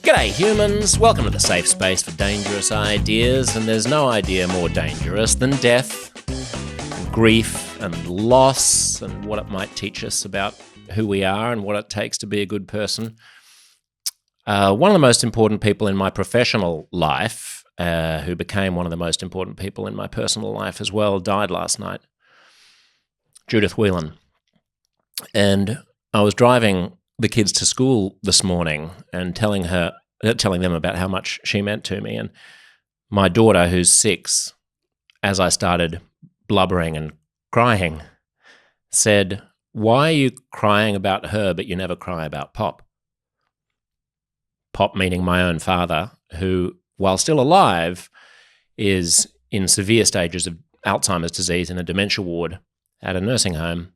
G'day humans, welcome to the safe space for dangerous ideas, and there's no idea more dangerous than death, and grief and loss, and what it might teach us about who we are and what it takes to be a good person. One of the most important people in my professional life, who became one of the most important people in my personal life as well, died last night. Judith Whelan. And I was driving the kids to school this morning and telling them about how much she meant to me. And my daughter, who's 6, as I started blubbering and crying, said, "Why are you crying about her, but you never cry about Pop?" Pop meaning my own father, who, while still alive, is in severe stages of Alzheimer's disease in a dementia ward at a nursing home.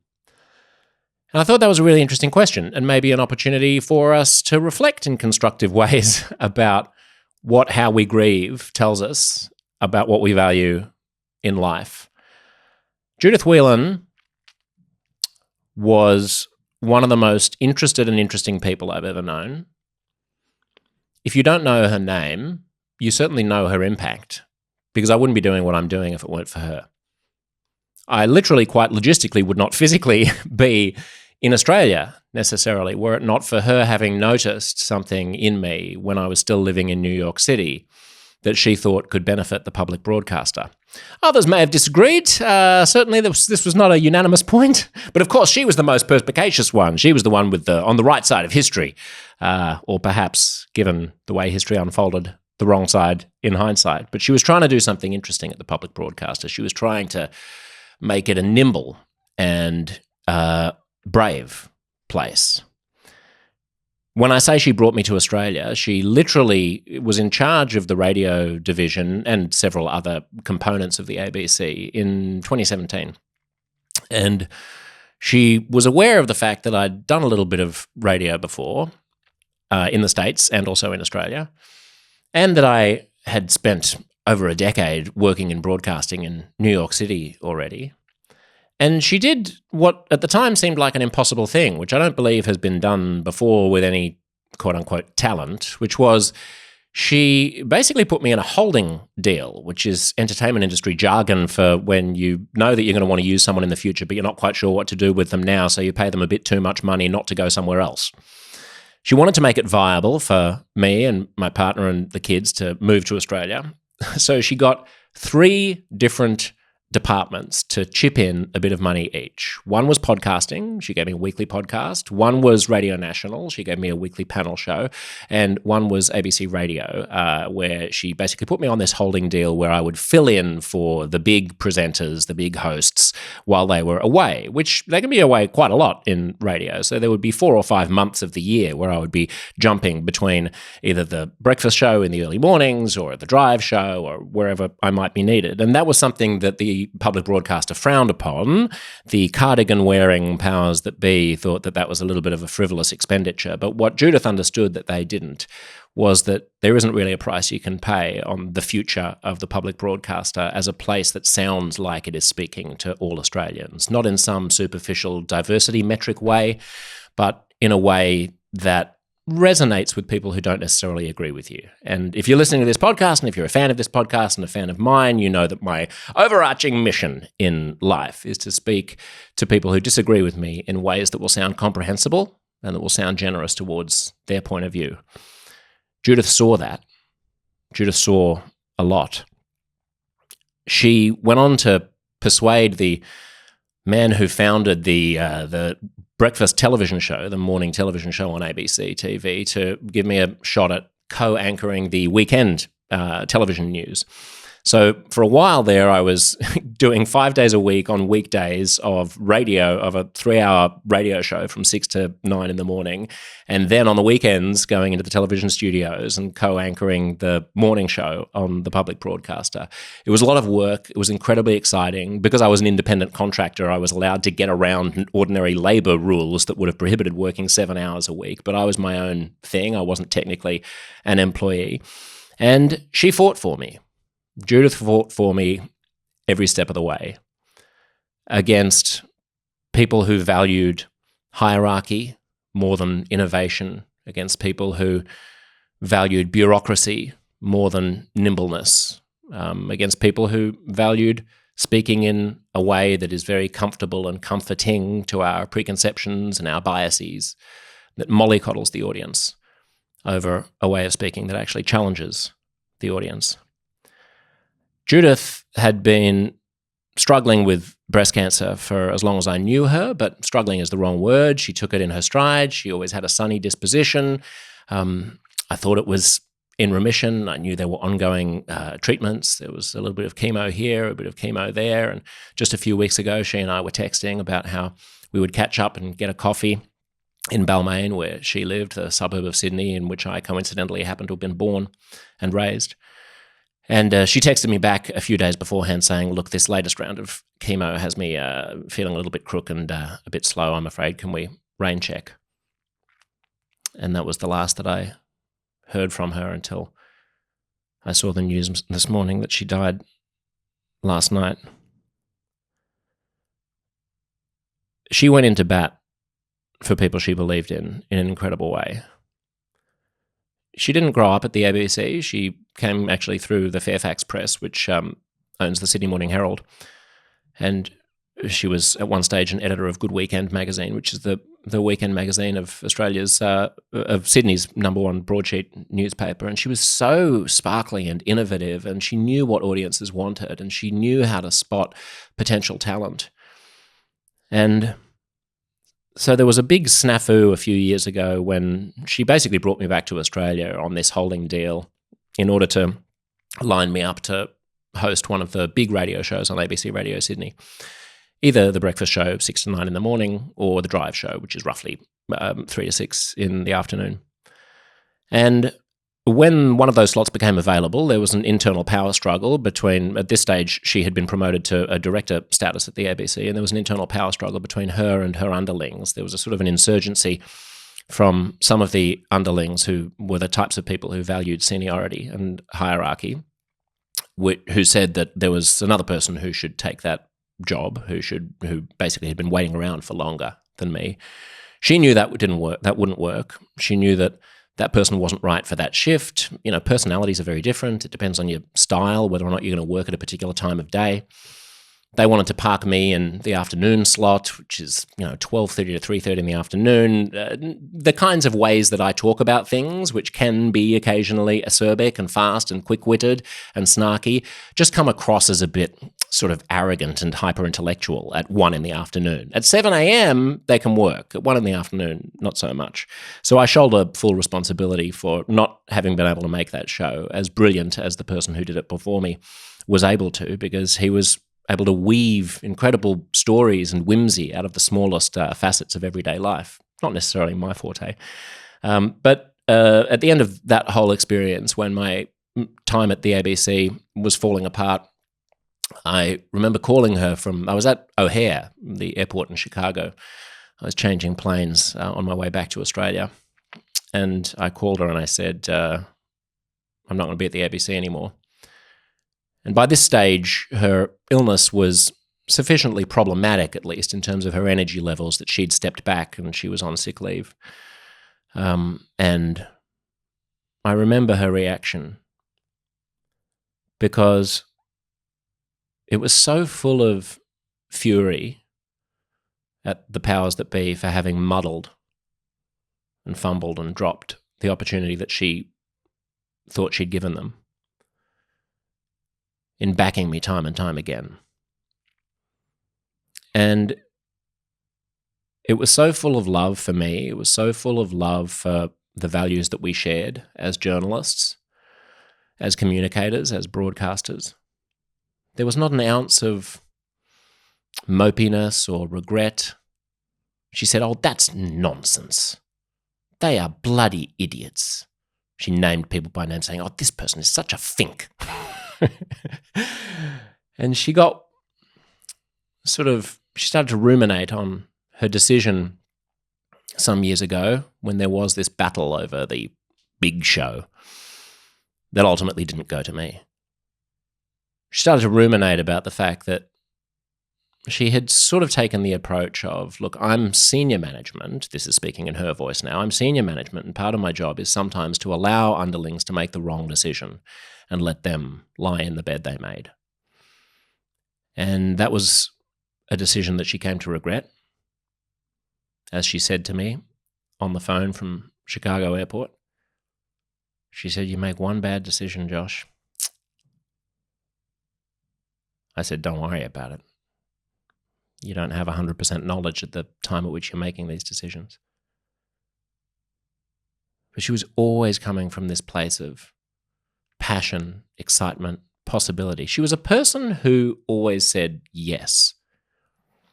And I thought that was a really interesting question, and maybe an opportunity for us to reflect in constructive ways about how we grieve tells us about what we value in life. Judith Whelan was one of the most interested and interesting people I've ever known. If you don't know her name, you certainly know her impact, because I wouldn't be doing what I'm doing if it weren't for her. I literally, quite logistically, would not physically be in Australia necessarily, were it not for her having noticed something in me when I was still living in New York City that she thought could benefit the public broadcaster. Others may have disagreed. Certainly this was not a unanimous point, but of course she was the most perspicacious one. She was the one on the right side of history, or perhaps, given the way history unfolded, the wrong side in hindsight. But she was trying to do something interesting at the public broadcaster. She was trying to make it a nimble and brave place. When I say she brought me to Australia, she literally was in charge of the radio division and several other components of the ABC in 2017. And she was aware of the fact that I'd done a little bit of radio before in the States and also in Australia, and that I had spent over a decade working in broadcasting in New York City already. And she did what at the time seemed like an impossible thing, which I don't believe has been done before with any quote-unquote talent, which was she basically put me in a holding deal, which is entertainment industry jargon for when you know that you're going to want to use someone in the future, but you're not quite sure what to do with them now, so you pay them a bit too much money not to go somewhere else. She wanted to make it viable for me and my partner and the kids to move to Australia, so she got 3 different departments to chip in a bit of money each. One was podcasting. She gave me a weekly podcast. One was Radio National. She gave me a weekly panel show. And one was ABC Radio, where she basically put me on this holding deal where I would fill in for the big presenters, the big hosts, while they were away, which they can be away quite a lot in radio. So there would be 4 or 5 months of the year where I would be jumping between either the breakfast show in the early mornings or the drive show or wherever I might be needed. And that was something that the public broadcaster frowned upon. The cardigan-wearing powers that be thought that was a little bit of a frivolous expenditure. But what Judith understood that they didn't was that there isn't really a price you can pay on the future of the public broadcaster as a place that sounds like it is speaking to all Australians, not in some superficial diversity metric way, but in a way that resonates with people who don't necessarily agree with you. And if you're listening to this podcast, and if you're a fan of this podcast and a fan of mine, you know that my overarching mission in life is to speak to people who disagree with me in ways that will sound comprehensible and that will sound generous towards their point of view. Judith saw that. Judith saw a lot. She went on to persuade the man who founded the breakfast television show, the morning television show on ABC TV, to give me a shot at co-anchoring the weekend television news. So for a while there, I was doing 5 days a week on weekdays of radio, of a 3-hour radio show from 6 to 9 in the morning. And then on the weekends, going into the television studios and co-anchoring the morning show on the public broadcaster. It was a lot of work. It was incredibly exciting. Because I was an independent contractor, I was allowed to get around ordinary labor rules that would have prohibited working 7 hours a week. But I was my own thing. I wasn't technically an employee. And she fought for me. Judith fought for me every step of the way against people who valued hierarchy more than innovation, against people who valued bureaucracy more than nimbleness, against people who valued speaking in a way that is very comfortable and comforting to our preconceptions and our biases, that mollycoddles the audience over a way of speaking that actually challenges the audience. Judith had been struggling with breast cancer for as long as I knew her, but struggling is the wrong word. She took it in her stride. She always had a sunny disposition. I thought it was in remission. I knew there were ongoing treatments. There was a little bit of chemo here, a bit of chemo there. And just a few weeks ago, she and I were texting about how we would catch up and get a coffee in Balmain, where she lived, a suburb of Sydney in which I coincidentally happened to have been born and raised. And she texted me back a few days beforehand saying, look, this latest round of chemo has me feeling a little bit crook and a bit slow, I'm afraid. Can we rain check? And that was the last that I heard from her until I saw the news this morning that she died last night. She went into bat for people she believed in an incredible way. She didn't grow up at the ABC. She came actually through the Fairfax Press, which owns the Sydney Morning Herald. And she was at one stage an editor of Good Weekend magazine, which is the weekend magazine of Australia's, of Sydney's number one broadsheet newspaper. And she was so sparkly and innovative, and she knew what audiences wanted, and she knew how to spot potential talent. And so there was a big snafu a few years ago when she basically brought me back to Australia on this holding deal in order to line me up to host one of the big radio shows on ABC Radio Sydney, either the breakfast show 6 to 9 in the morning or the drive show, which is roughly 3 to 6 in the afternoon. And when one of those slots became available, there was an internal power struggle between, at this stage, she had been promoted to a director status at the ABC, and there was an internal power struggle between her and her underlings. There was a sort of an insurgency from some of the underlings who were the types of people who valued seniority and hierarchy, who said that there was another person who should take that job, who basically had been waiting around for longer than me. She knew that wouldn't work. She knew that that person wasn't right for that shift. You know, personalities are very different. It depends on your style, whether or not you're going to work at a particular time of day. They wanted to park me in the afternoon slot, which is, 12:30 to 3:30 in the afternoon. The kinds of ways that I talk about things, which can be occasionally acerbic and fast and quick-witted and snarky, just come across as a bit sort of arrogant and hyper-intellectual at 1 in the afternoon. At 7 a.m., they can work. At 1 in the afternoon, not so much. So I shoulder full responsibility for not having been able to make that show as brilliant as the person who did it before me was able to, because he was able to weave incredible stories and whimsy out of the smallest facets of everyday life. Not necessarily my forte. But at the end of that whole experience, when my time at the ABC was falling apart, I remember calling her I was at O'Hare, the airport in Chicago. I was changing planes on my way back to Australia. And I called her and I said, I'm not going to be at the ABC anymore. And by this stage, her illness was sufficiently problematic, at least in terms of her energy levels, that she'd stepped back and she was on sick leave. And I remember her reaction, because it was so full of fury at the powers that be for having muddled and fumbled and dropped the opportunity that she thought she'd given them, in backing me time and time again. And it was so full of love for me. It was so full of love for the values that we shared as journalists, as communicators, as broadcasters. There was not an ounce of mopiness or regret. She said, "Oh, that's nonsense. They are bloody idiots." She named people by name, saying, "Oh, this person is such a fink." And she started to ruminate on her decision some years ago when there was this battle over the big show that ultimately didn't go to me. She started to ruminate about the fact that she had sort of taken the approach of, look, I'm senior management. This is speaking in her voice now. I'm senior management, and part of my job is sometimes to allow underlings to make the wrong decision and let them lie in the bed they made. And that was a decision that she came to regret. As she said to me on the phone from Chicago Airport, she said, "You make one bad decision, Josh." I said, "Don't worry about it. You don't have 100% knowledge at the time at which you're making these decisions." But she was always coming from this place of passion, excitement, possibility. She was a person who always said yes.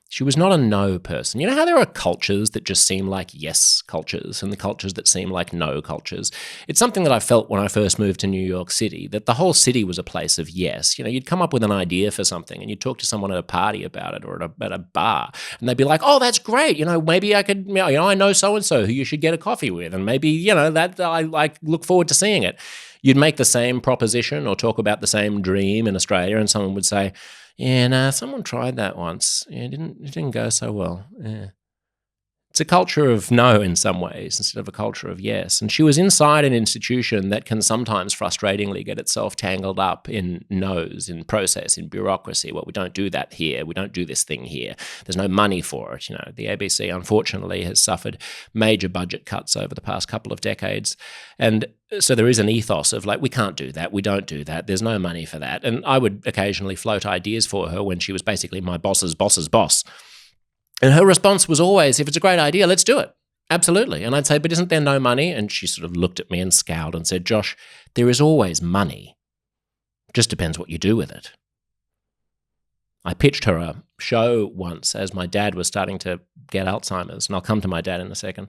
She was not a no person. You know how there are cultures that just seem like yes cultures and the cultures that seem like no cultures? It's something that I felt when I first moved to New York City, that the whole city was a place of yes. You know, you'd come up with an idea for something and you'd talk to someone at a party about it or at a bar, and they'd be like, "Oh, that's great. You know, maybe I could, I know so-and-so who you should get a coffee with, and maybe, that I look forward to seeing it." You'd make the same proposition or talk about the same dream in Australia, and someone would say, "Yeah, no, someone tried that once. Yeah, it didn't go so well." Yeah. It's a culture of no in some ways instead of a culture of yes. And she was inside an institution that can sometimes frustratingly get itself tangled up in no's, in process, in bureaucracy. Well, we don't do that here. We don't do this thing here. There's no money for it. The ABC, unfortunately, has suffered major budget cuts over the past couple of decades. And so there is an ethos of like, we can't do that. We don't do that. There's no money for that. And I would occasionally float ideas for her when she was basically my boss's boss's boss. And her response was always, "If it's a great idea, let's do it. Absolutely." And I'd say, "But isn't there no money?" And she sort of looked at me and scowled and said, "Josh, there is always money. Just depends what you do with it." I pitched her a show once as my dad was starting to get Alzheimer's, and I'll come to my dad in a second.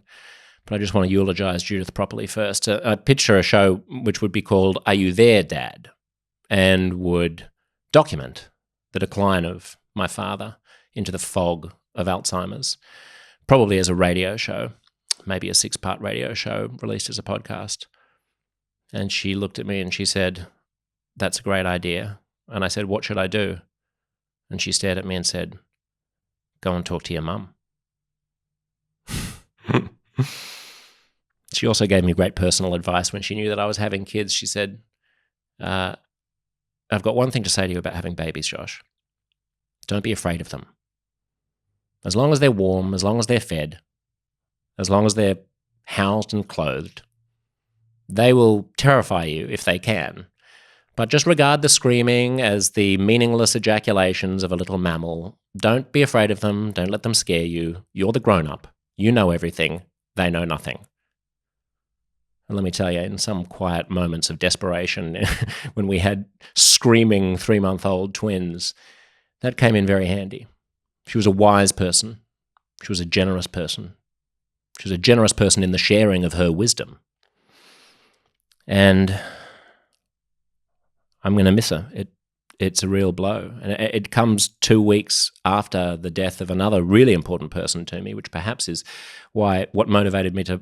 But I just want to eulogize Judith properly first. I pitched her a show which would be called "Are You There, Dad?" and would document the decline of my father into the fog of Alzheimer's, probably as a radio show, maybe a 6-part radio show released as a podcast. And she looked at me and she said, "That's a great idea." And I said, "What should I do?" And she stared at me and said, "Go and talk to your mum." She also gave me great personal advice when she knew that I was having kids. She said, "I've got one thing to say to you about having babies, Josh. Don't be afraid of them. As long as they're warm, as long as they're fed, as long as they're housed and clothed, they will terrify you if they can. But just regard the screaming as the meaningless ejaculations of a little mammal. Don't be afraid of them. Don't let them scare you. You're the grown-up. You know everything. They know nothing." And let me tell you, in some quiet moments of desperation, when we had screaming 3-month-old twins, that came in very handy. She was a wise person. She was a generous person. She was a generous person in the sharing of her wisdom. And I'm going to miss her. It's a real blow. And it comes 2 weeks after the death of another really important person to me, which perhaps is what motivated me to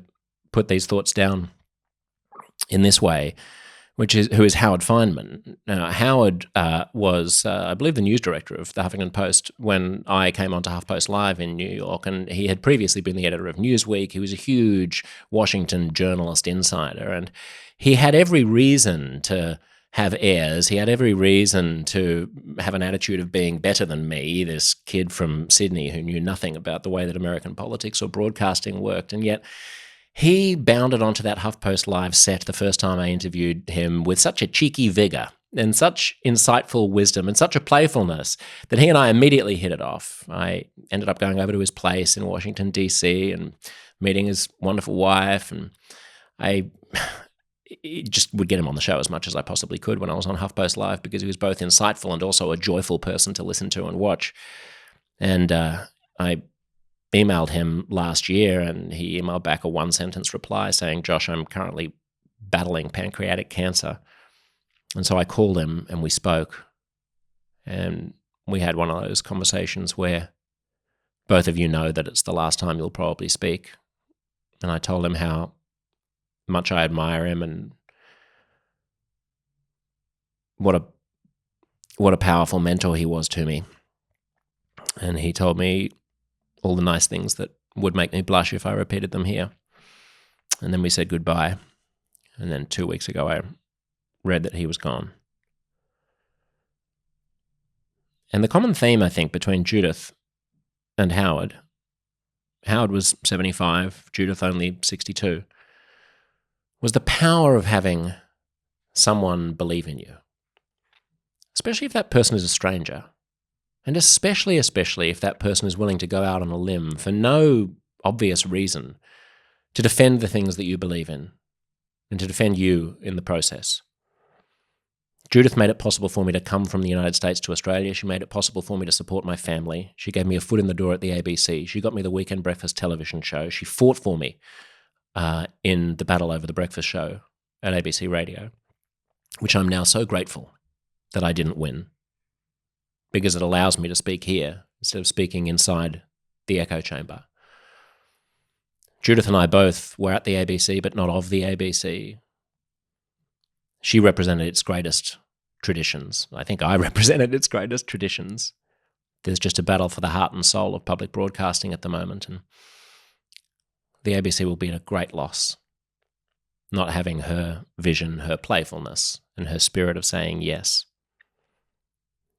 put these thoughts down in this way, who is Howard Fineman. Now, Howard was, I believe, the news director of the Huffington Post when I came onto HuffPost Live in New York, and he had previously been the editor of Newsweek. He was a huge Washington journalist insider, and he had every reason to have airs. He had every reason to have an attitude of being better than me, this kid from Sydney who knew nothing about the way that American politics or broadcasting worked, and yet he bounded onto that HuffPost Live set the first time I interviewed him with such a cheeky vigor and such insightful wisdom and such a playfulness that he and I immediately hit it off. I ended up going over to his place in Washington, D.C. and meeting his wonderful wife, and I just would get him on the show as much as I possibly could when I was on HuffPost Live because he was both insightful and also a joyful person to listen to and watch. And I emailed him last year, and he emailed back a 1-sentence reply saying, "Josh, I'm currently battling pancreatic cancer." And so I called him and we spoke, and we had one of those conversations where both of you know that it's the last time you'll probably speak. And I told him how much I admire him and what a powerful mentor he was to me. And he told me all the nice things that would make me blush if I repeated them here. And then we said goodbye. And then 2 weeks ago, I read that he was gone. And the common theme, I think, between Judith and Howard was 75, Judith only 62, was the power of having someone believe in you, especially if that person is a stranger, and especially if that person is willing to go out on a limb for no obvious reason to defend the things that you believe in and to defend you in the process. Judith made it possible for me to come from the United States to Australia. She made it possible for me to support my family. She gave me a foot in the door at the ABC. She got me the Weekend Breakfast television show. She fought for me in the battle over the breakfast show at ABC Radio, which I'm now so grateful that I didn't win, because it allows me to speak here instead of speaking inside the echo chamber. Judith and I both were at the ABC, but not of the ABC. She represented its greatest traditions. I think I represented its greatest traditions. There's just a battle for the heart and soul of public broadcasting at the moment, and the ABC will be at a great loss, not having her vision, her playfulness, and her spirit of saying yes.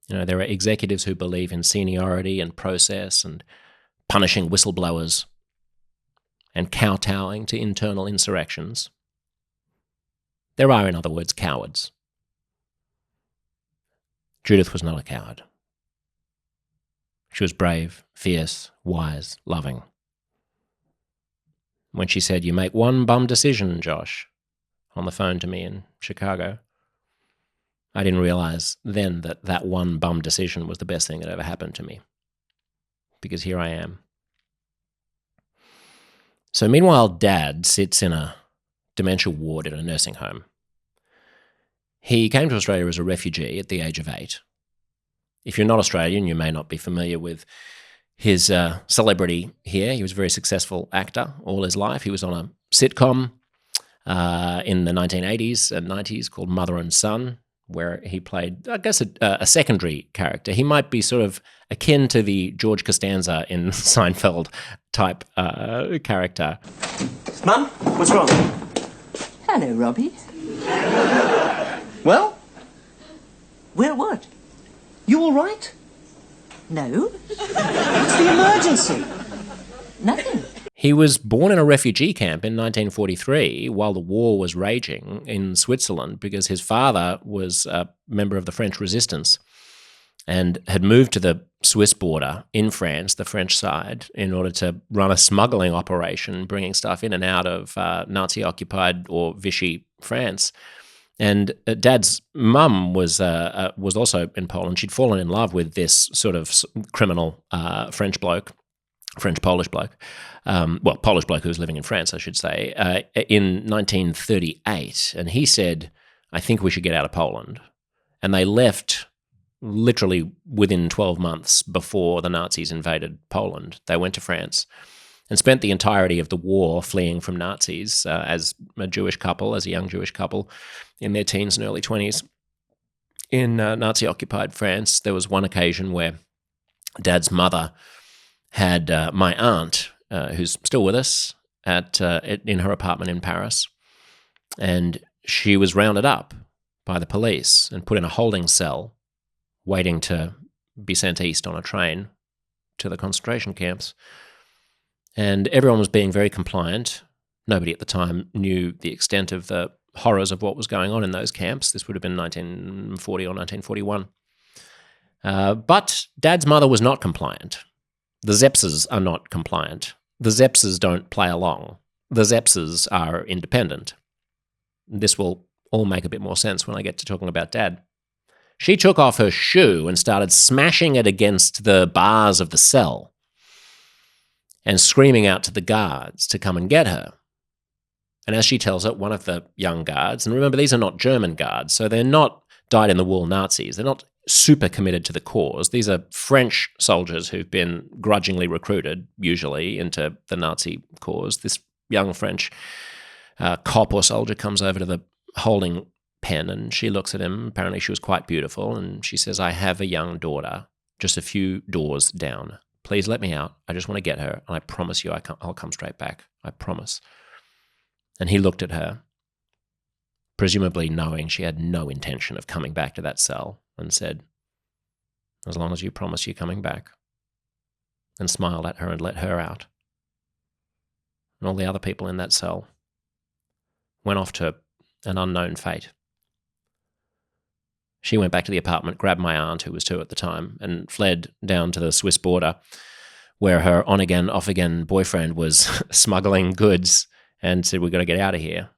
You know, there are executives who believe in seniority and process and punishing whistleblowers and kowtowing to internal insurrections. There are, in other words, cowards. Judith was not a coward. She was brave, fierce, wise, loving. When she said, "You make one bum decision, Josh," on the phone to me in Chicago, I didn't realize then that that one bum decision was the best thing that ever happened to me, because here I am. So meanwhile, Dad sits in a dementia ward in a nursing home. He came to Australia as a refugee at the age of 8. If you're not Australian, you may not be familiar with his celebrity here. He was a very successful actor all his life. He was on a sitcom in the 1980s and 90s called Mother and Son, where he played, I guess, a secondary character. He might be sort of akin to the George Costanza in Seinfeld type character. Mum, what's wrong? Hello, Robbie. Well? Well, what? You all right? No, What's the emergency? nothing. He was born in a refugee camp in 1943 while the war was raging in Switzerland, because his father was a member of the French resistance and had moved to the Swiss border in France, the French side, in order to run a smuggling operation, bringing stuff in and out of Nazi-occupied or Vichy France. And Dad's mum was also in Poland. She'd fallen in love with this sort of criminal French-Polish bloke, Polish bloke who was living in France, I should say, in 1938. And he said, "I think we should get out of Poland." And they left literally within 12 months before the Nazis invaded Poland. They went to France and spent the entirety of the war fleeing from Nazis as a young Jewish couple in their teens and early 20s. In Nazi-occupied France, there was one occasion where Dad's mother had my aunt, who's still with us, in her apartment in Paris, and she was rounded up by the police and put in a holding cell, waiting to be sent east on a train to the concentration camps. And everyone was being very compliant. Nobody at the time knew the extent of the horrors of what was going on in those camps. This would have been 1940 or 1941. But Dad's mother was not compliant. The Zepses are not compliant. The Zepses don't play along. The Zepses are independent. This will all make a bit more sense when I get to talking about Dad. She took off her shoe and started smashing it against the bars of the cell and screaming out to the guards to come and get her. And as she tells it, one of the young guards, and remember, these are not German guards, so they're not dyed-in-the-wool Nazis. They're not super committed to the cause. These are French soldiers who've been grudgingly recruited, usually, into the Nazi cause. This young French cop or soldier comes over to the holding pen and she looks at him. Apparently she was quite beautiful, and she says, "I have a young daughter just a few doors down. Please let me out. I just want to get her, and I promise you I'll come straight back. I promise. And he looked at her, presumably knowing she had no intention of coming back to that cell, and said, as long as you promise you're coming back, and smiled at her and let her out. And all the other people in that cell went off to an unknown fate. She went back to the apartment, grabbed my aunt, who was 2 at the time, and fled down to the Swiss border, where her on-again, off-again boyfriend was smuggling goods, and said, we've got to get out of here.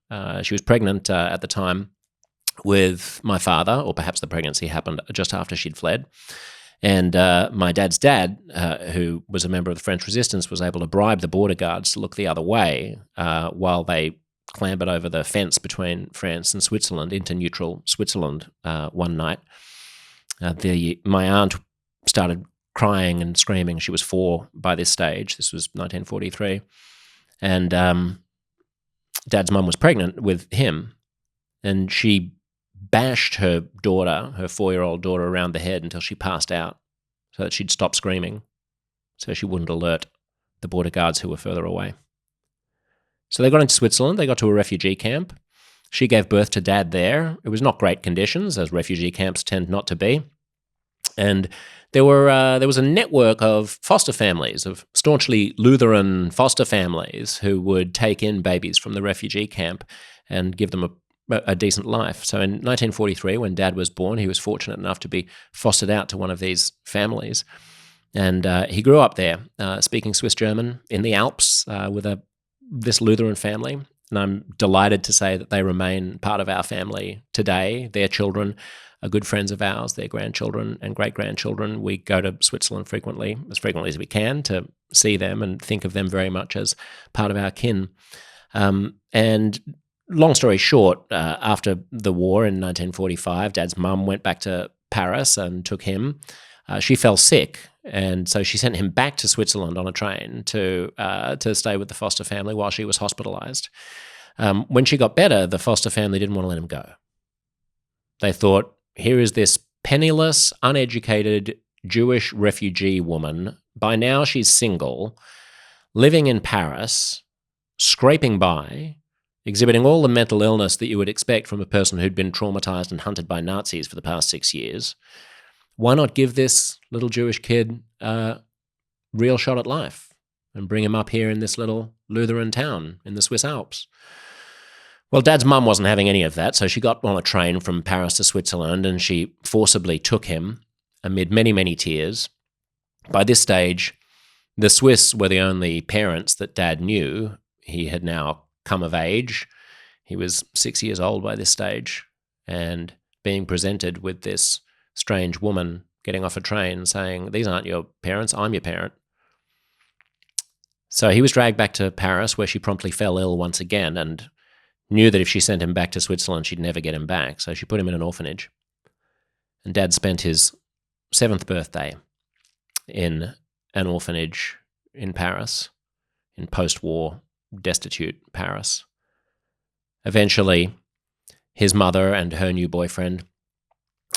She was pregnant at the time with my father, or perhaps the pregnancy happened just after she'd fled. And my dad's dad, who was a member of the French Resistance, was able to bribe the border guards to look the other way while they clambered over the fence between France and Switzerland into neutral Switzerland one night. My aunt started crying and screaming. She was 4 by this stage. This was 1943. And Dad's mum was pregnant with him, and she bashed her daughter, her 4-year-old daughter, around the head until she passed out so that she'd stop screaming, so she wouldn't alert the border guards who were further away. So they got into Switzerland. They got to a refugee camp. She gave birth to Dad there. It was not great conditions, as refugee camps tend not to be. And there was a network of foster families, of staunchly Lutheran foster families who would take in babies from the refugee camp and give them a decent life. So in 1943, when Dad was born, he was fortunate enough to be fostered out to one of these families. And he grew up there, speaking Swiss German in the Alps with this Lutheran family. And I'm delighted to say that they remain part of our family today. Their children are good friends of ours, their grandchildren and great-grandchildren. We go to Switzerland frequently as we can, to see them and think of them very much as part of our kin. And long story short, after the war in 1945, Dad's mum went back to Paris and took him. She fell sick, and so she sent him back to Switzerland on a train to stay with the foster family while she was hospitalized. When she got better, the foster family didn't want to let him go. They thought, here is this penniless, uneducated Jewish refugee woman. By now she's single, living in Paris, scraping by, exhibiting all the mental illness that you would expect from a person who'd been traumatized and hunted by Nazis for the past 6 years. Why not give this little Jewish kid a real shot at life and bring him up here in this little Lutheran town in the Swiss Alps? Well, Dad's mum wasn't having any of that, so she got on a train from Paris to Switzerland, and she forcibly took him amid many, many tears. By this stage, the Swiss were the only parents that Dad knew. He had now come of age. He was 6 years old by this stage, and being presented with this strange woman getting off a train saying, these aren't your parents, I'm your parent. So he was dragged back to Paris, where she promptly fell ill once again and knew that if she sent him back to Switzerland, she'd never get him back. So she put him in an orphanage. And Dad spent his 7th birthday in an orphanage in Paris, in post-war, destitute Paris. Eventually, his mother and her new boyfriend,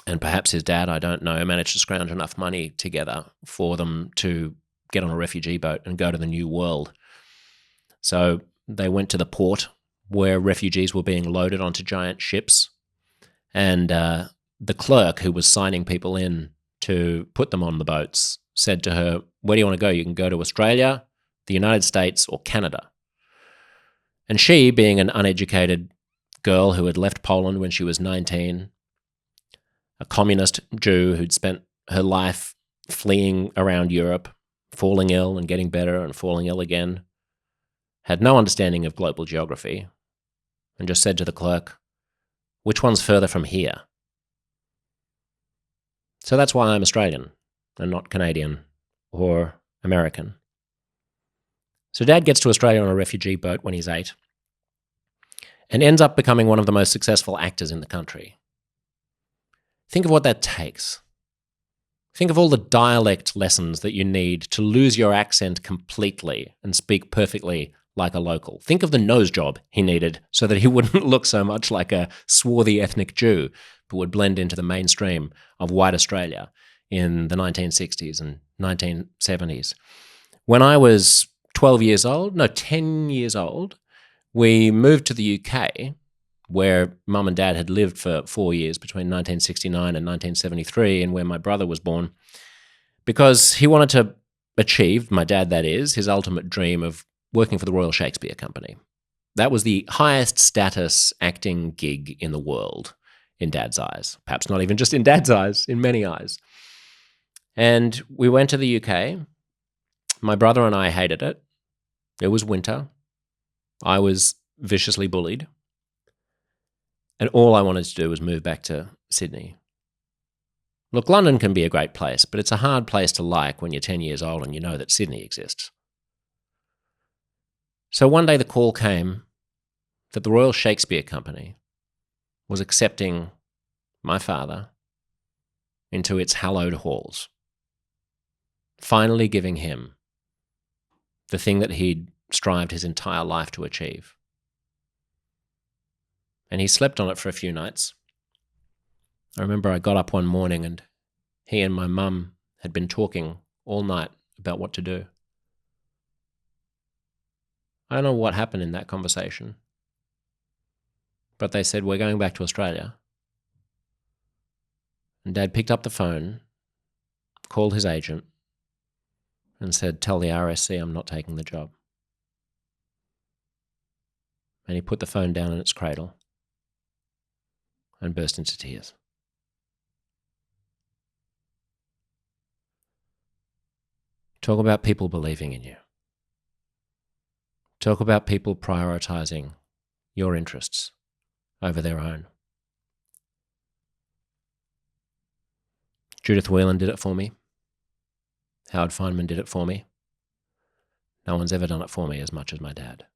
and perhaps his dad, I don't know, managed to scrounge enough money together for them to get on a refugee boat and go to the New World. So they went to the port where refugees were being loaded onto giant ships, and the clerk who was signing people in to put them on the boats said to her, where do you want to go? You can go to Australia, the United States, or Canada. And she, being an uneducated girl who had left Poland when she was 19, a communist Jew who'd spent her life fleeing around Europe, falling ill and getting better and falling ill again, had no understanding of global geography, and just said to the clerk, which one's further from here? So that's why I'm Australian and not Canadian or American. So Dad gets to Australia on a refugee boat when he's 8 and ends up becoming one of the most successful actors in the country. Think of what that takes. Think of all the dialect lessons that you need to lose your accent completely and speak perfectly like a local. Think of the nose job he needed so that he wouldn't look so much like a swarthy ethnic Jew, but would blend into the mainstream of white Australia in the 1960s and 1970s. When I was 10 years old, we moved to the UK, where Mum and Dad had lived for 4 years between 1969 and 1973, and where my brother was born, because he wanted to achieve, my dad that is, his ultimate dream of working for the Royal Shakespeare Company. That was the highest status acting gig in the world, in Dad's eyes. Perhaps not even just in Dad's eyes, in many eyes. And we went to the UK. My brother and I hated it. It was winter. I was viciously bullied. And all I wanted to do was move back to Sydney. Look, London can be a great place, but it's a hard place to like when you're 10 years old and you know that Sydney exists. So one day the call came that the Royal Shakespeare Company was accepting my father into its hallowed halls, finally giving him the thing that he'd strived his entire life to achieve. And he slept on it for a few nights. I remember I got up one morning and he and my mum had been talking all night about what to do. I don't know what happened in that conversation, but they said, we're going back to Australia. And Dad picked up the phone, called his agent, and said, tell the RSC I'm not taking the job. And he put the phone down in its cradle and burst into tears. Talk about people believing in you. Talk about people prioritizing your interests over their own. Judith Whelan did it for me. Howard Fineman did it for me. No one's ever done it for me as much as my dad.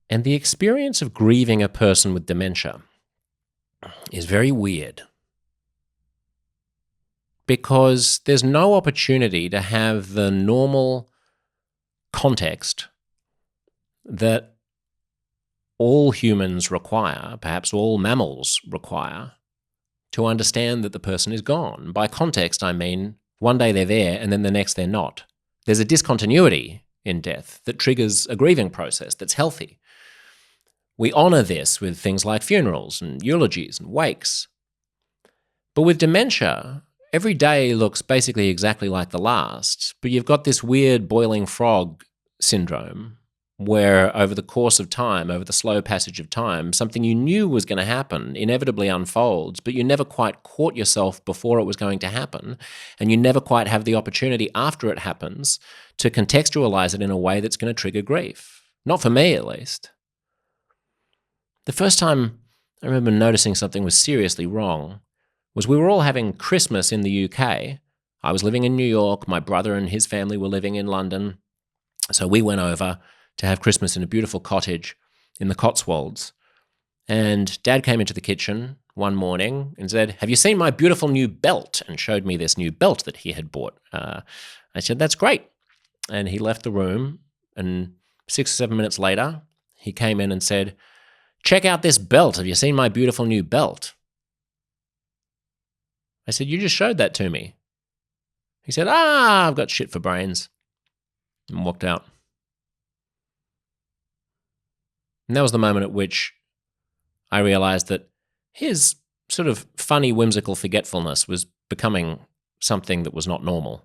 And the experience of grieving a person with dementia is very weird, because there's no opportunity to have the normal context that all humans require, perhaps all mammals require, to understand that the person is gone. By context, I mean one day they're there and then the next they're not. There's a discontinuity in death that triggers a grieving process that's healthy. We honour this with things like funerals and eulogies and wakes. But with dementia, every day looks basically exactly like the last, but you've got this weird boiling frog syndrome where over the course of time, over the slow passage of time, something you knew was going to happen inevitably unfolds, but you never quite caught yourself before it was going to happen, and you never quite have the opportunity after it happens to contextualize it in a way that's going to trigger grief. Not for me, at least. The first time I remember noticing something was seriously wrong was we were all having Christmas in the UK. I was living in New York. My brother and his family were living in London. So we went over to have Christmas in a beautiful cottage in the Cotswolds. And Dad came into the kitchen one morning and said, have you seen my beautiful new belt? And showed me this new belt that he had bought. I said, that's great. And he left the room, and 6 or 7 minutes later, he came in and said, check out this belt. Have you seen my beautiful new belt? I said, you just showed that to me. He said, I've got shit for brains, and walked out. And that was the moment at which I realized that his sort of funny, whimsical forgetfulness was becoming something that was not normal.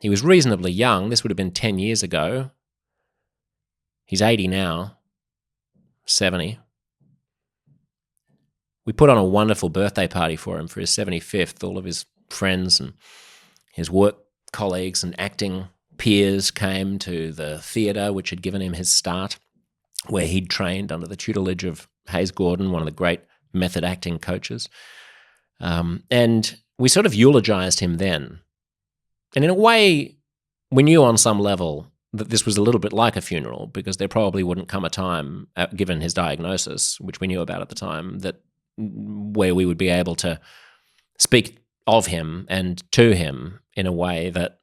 He was reasonably young. This would have been 10 years ago. He's 80 now, 70. We put on a wonderful birthday party for him for his 75th. All of his friends and his work colleagues and acting peers came to the theatre, which had given him his start, where he'd trained under the tutelage of Hayes Gordon, one of the great method acting coaches. And we sort of eulogized him then. And in a way, we knew on some level that this was a little bit like a funeral, because there probably wouldn't come a time, given his diagnosis, which we knew about at the time, that where we would be able to speak of him and to him in a way that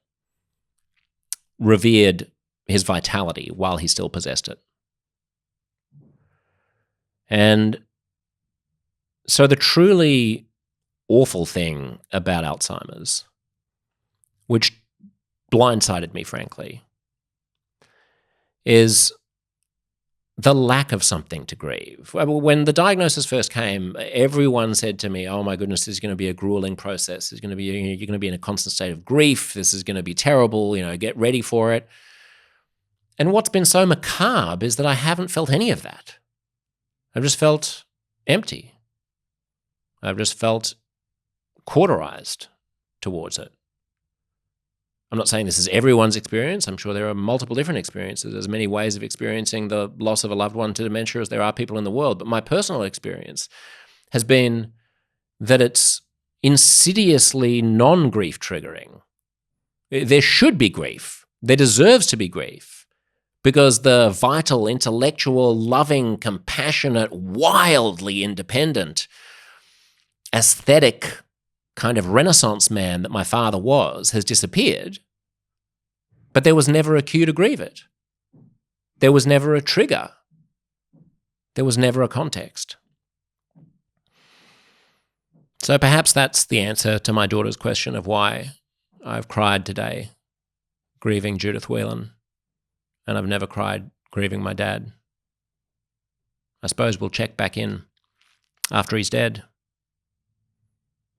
revered his vitality while he still possessed it. And So the truly awful thing about Alzheimer's, which blindsided me, frankly, is the lack of something to grieve. When the diagnosis first came, everyone said to me, oh my goodness, this is going to be a grueling process. You're going to be in a constant state of grief. This is going to be terrible. Get ready for it. And what's been so macabre is that I haven't felt any of that. I've just felt empty. I've just felt cauterized towards it. I'm not saying this is everyone's experience. I'm sure there are multiple different experiences. There's many ways of experiencing the loss of a loved one to dementia as there are people in the world. But my personal experience has been that it's insidiously non-grief triggering. There should be grief. There deserves to be grief because the vital, intellectual, loving, compassionate, wildly independent, aesthetic kind of Renaissance man that my father was has disappeared, but there was never a cue to grieve it. There was never a trigger. There was never a context. So perhaps that's the answer to my daughter's question of why I've cried today grieving Judith Whelan, and I've never cried grieving my dad. I suppose we'll check back in after he's dead.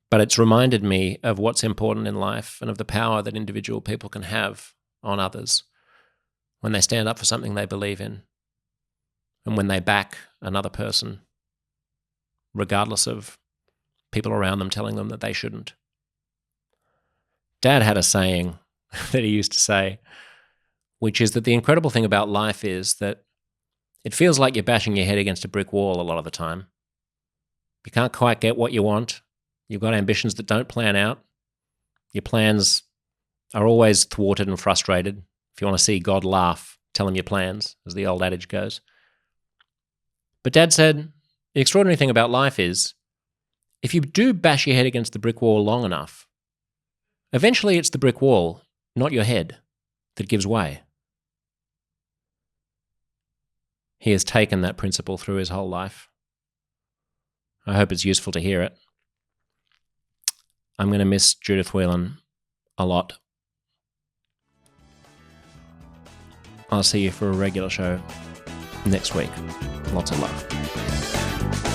But it's reminded me of what's important in life and of the power that individual people can have on others when they stand up for something they believe in and when they back another person, regardless of people around them telling them that they shouldn't. Dad had a saying that he used to say, which is that the incredible thing about life is that it feels like you're bashing your head against a brick wall a lot of the time. You can't quite get what you want. You've got ambitions that don't plan out. Your plans are always thwarted and frustrated. If you want to see God laugh, tell him your plans, as the old adage goes. But Dad said, the extraordinary thing about life is, if you do bash your head against the brick wall long enough, eventually it's the brick wall, not your head, that gives way. He has taken that principle through his whole life. I hope it's useful to hear it. I'm going to miss Judith Whelan a lot. I'll see you for a regular show next week. Lots of love.